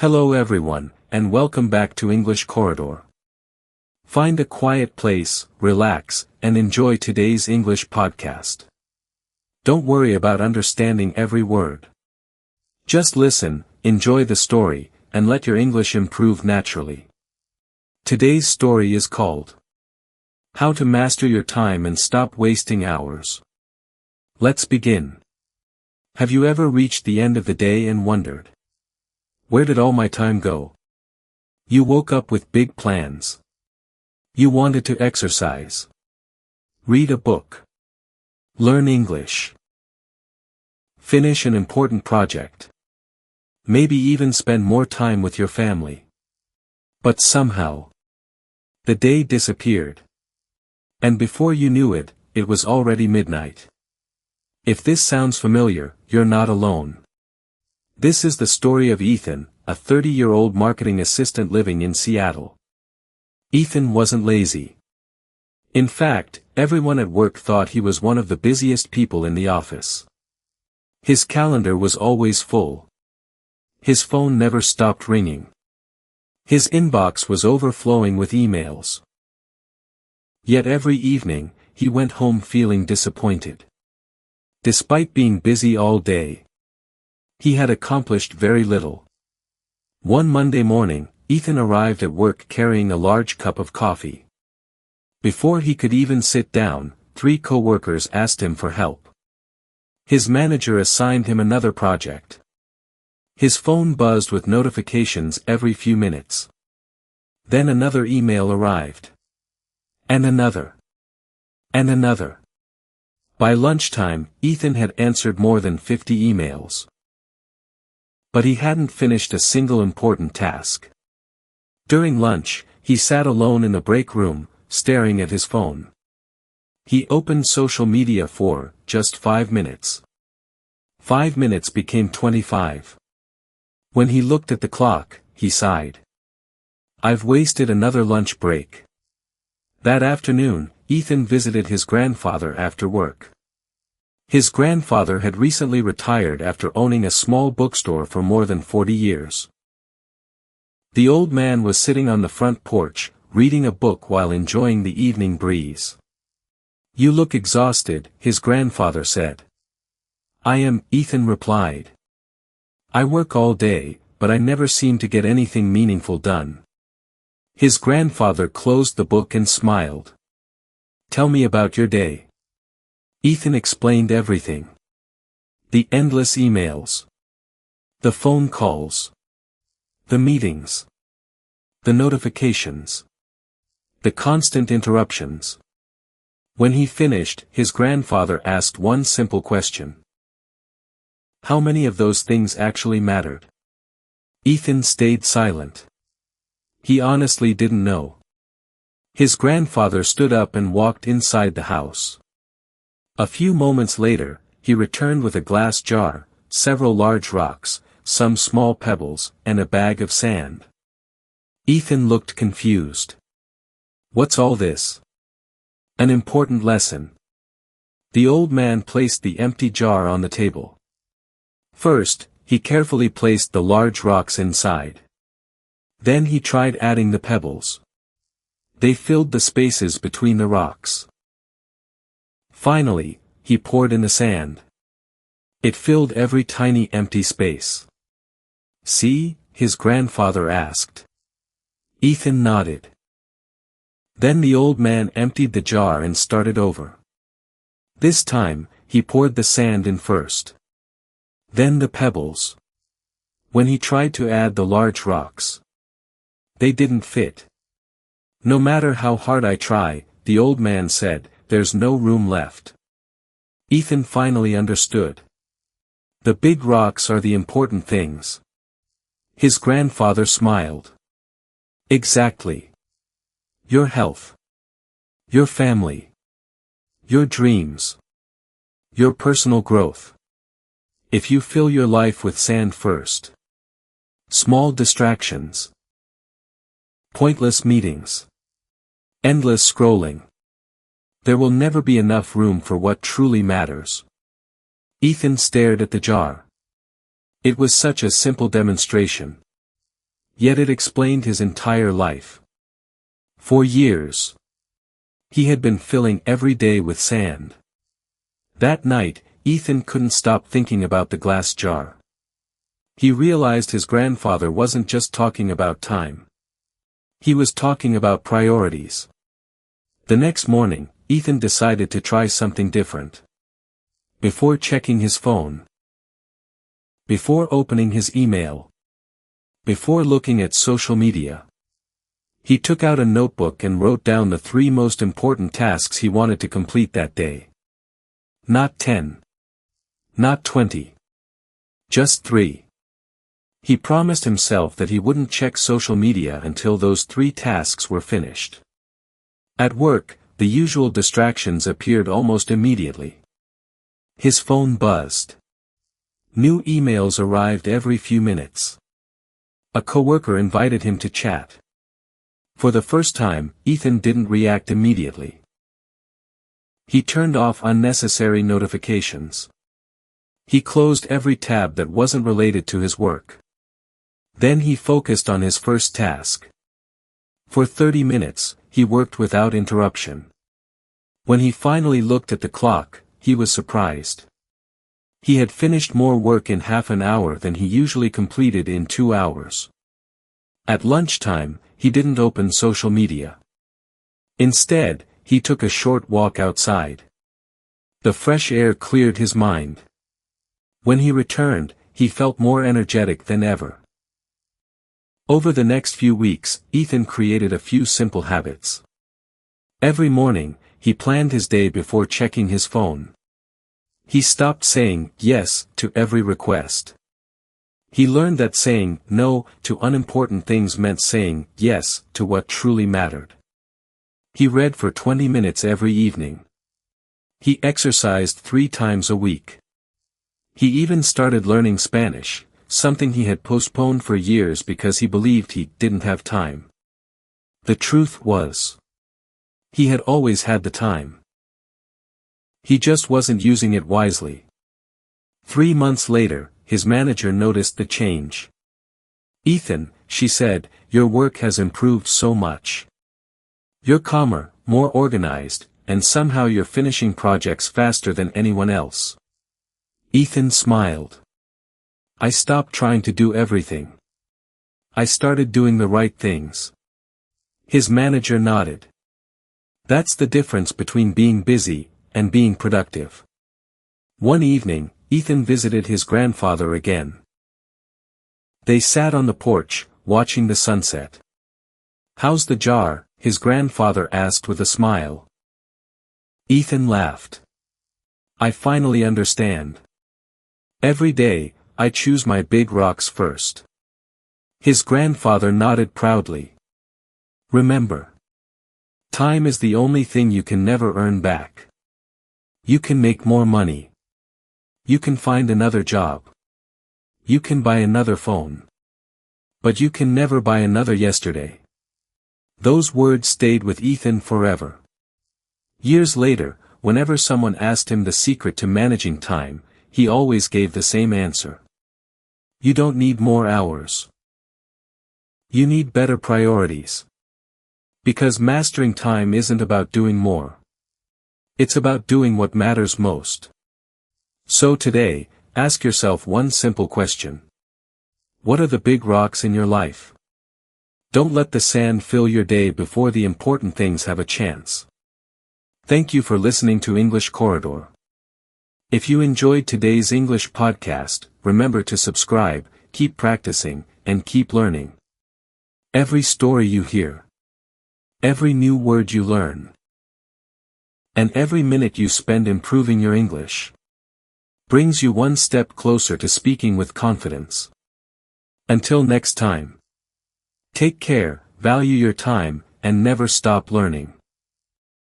Hello everyone, and welcome back to English Corridor. Find a quiet place, relax, and enjoy today's English podcast. Don't worry about understanding every word. Just listen, enjoy the story, and let your English improve naturally. Today's story is called How to Master Your Time and Stop Wasting Hours. Let's begin. Have you ever reached the end of the day and wondered, where did all my time go? You woke up with big plans. You wanted to exercise, read a book, learn English, finish an important project, maybe even spend more time with your family. But somehow, the day disappeared. And before you knew it, it was already midnight. If this sounds familiar, you're not alone. This is the story of Ethan, a 30-year-old marketing assistant living in Seattle. Ethan wasn't lazy. In fact, everyone at work thought he was one of the busiest people in the office. His calendar was always full. His phone never stopped ringing. His inbox was overflowing with emails. Yet every evening, he went home feeling disappointed. Despite being busy all day, he had accomplished very little. One Monday morning, Ethan arrived at work carrying a large cup of coffee. Before he could even sit down, 3 co-workers asked him for help. His manager assigned him another project. His phone buzzed with notifications every few minutes. Then another email arrived. And another. And another. By lunchtime, Ethan had answered more than 50 emails. But he hadn't finished a single important task. During lunch, he sat alone in the break room, staring at his phone. He opened social media for just 5 minutes. 5 minutes became 25. When he looked at the clock, he sighed. I've wasted another lunch break. That afternoon, Ethan visited his grandfather after work. His grandfather had recently retired after owning a small bookstore for more than 40 years. The old man was sitting on the front porch, reading a book while enjoying the evening breeze. You look exhausted, his grandfather said. I am, Ethan replied. I work all day, but I never seem to get anything meaningful done. His grandfather closed the book and smiled. Tell me about your day. Ethan explained everything. The endless emails. The phone calls. The meetings. The notifications. The constant interruptions. When he finished, his grandfather asked one simple question. How many of those things actually mattered? Ethan stayed silent. He honestly didn't know. His grandfather stood up and walked inside the house. A few moments later, he returned with a glass jar, several large rocks, some small pebbles, and a bag of sand. Ethan looked confused. What's all this? An important lesson. The old man placed the empty jar on the table. First, he carefully placed the large rocks inside. Then he tried adding the pebbles. They filled the spaces between the rocks. Finally, he poured in the sand. It filled every tiny empty space. See? His grandfather asked. Ethan nodded. Then the old man emptied the jar and started over. This time, he poured the sand in first. Then the pebbles. When he tried to add the large rocks, they didn't fit. No matter how hard I try, the old man said, there's no room left. Ethan finally understood. The big rocks are the important things. His grandfather smiled. Exactly. Your health. Your family. Your dreams. Your personal growth. If you fill your life with sand first. Small distractions. Pointless meetings. Endless scrolling. There will never be enough room for what truly matters. Ethan stared at the jar. It was such a simple demonstration. Yet it explained his entire life. For years, he had been filling every day with sand. That night, Ethan couldn't stop thinking about the glass jar. He realized his grandfather wasn't just talking about time. He was talking about priorities. The next morning, Ethan decided to try something different. Before checking his phone, before opening his email, before looking at social media, he took out a notebook and wrote down the 3 most important tasks he wanted to complete that day. Not 10. Not 20. Just 3. He promised himself that he wouldn't check social media until those 3 tasks were finished. At work, the usual distractions appeared almost immediately. His phone buzzed. New emails arrived every few minutes. A coworker invited him to chat. For the first time, Ethan didn't react immediately. He turned off unnecessary notifications. He closed every tab that wasn't related to his work. Then he focused on his first task. For 30 minutes, he worked without interruption. When he finally looked at the clock, he was surprised. He had finished more work in half an hour than he usually completed in 2 hours. At lunchtime, he didn't open social media. Instead, he took a short walk outside. The fresh air cleared his mind. When he returned, he felt more energetic than ever. Over the next few weeks, Ethan created a few simple habits. Every morning, he planned his day before checking his phone. He stopped saying yes to every request. He learned that saying no to unimportant things meant saying yes to what truly mattered. He read for 20 minutes every evening. He exercised 3 times a week. He even started learning Spanish, something he had postponed for years because he believed he didn't have time. The truth was, he had always had the time. He just wasn't using it wisely. 3 months later, his manager noticed the change. "Ethan," she said, "your work has improved so much. You're calmer, more organized, and somehow you're finishing projects faster than anyone else." Ethan smiled. "I stopped trying to do everything. I started doing the right things." His manager nodded. That's the difference between being busy and being productive. One evening, Ethan visited his grandfather again. They sat on the porch, watching the sunset. "How's the jar?" his grandfather asked with a smile. Ethan laughed. "I finally understand. Every day, I choose my big rocks first." His grandfather nodded proudly. "Remember, time is the only thing you can never earn back. You can make more money. You can find another job. You can buy another phone. But you can never buy another yesterday." Those words stayed with Ethan forever. Years later, whenever someone asked him the secret to managing time, he always gave the same answer. You don't need more hours. You need better priorities. Because mastering time isn't about doing more. It's about doing what matters most. So today, ask yourself one simple question. What are the big rocks in your life? Don't let the sand fill your day before the important things have a chance. Thank you for listening to English Corridor. If you enjoyed today's English podcast, remember to subscribe, keep practicing, and keep learning. Every story you hear, every new word you learn, and every minute you spend improving your English brings you one step closer to speaking with confidence. Until next time, take care, value your time, and never stop learning.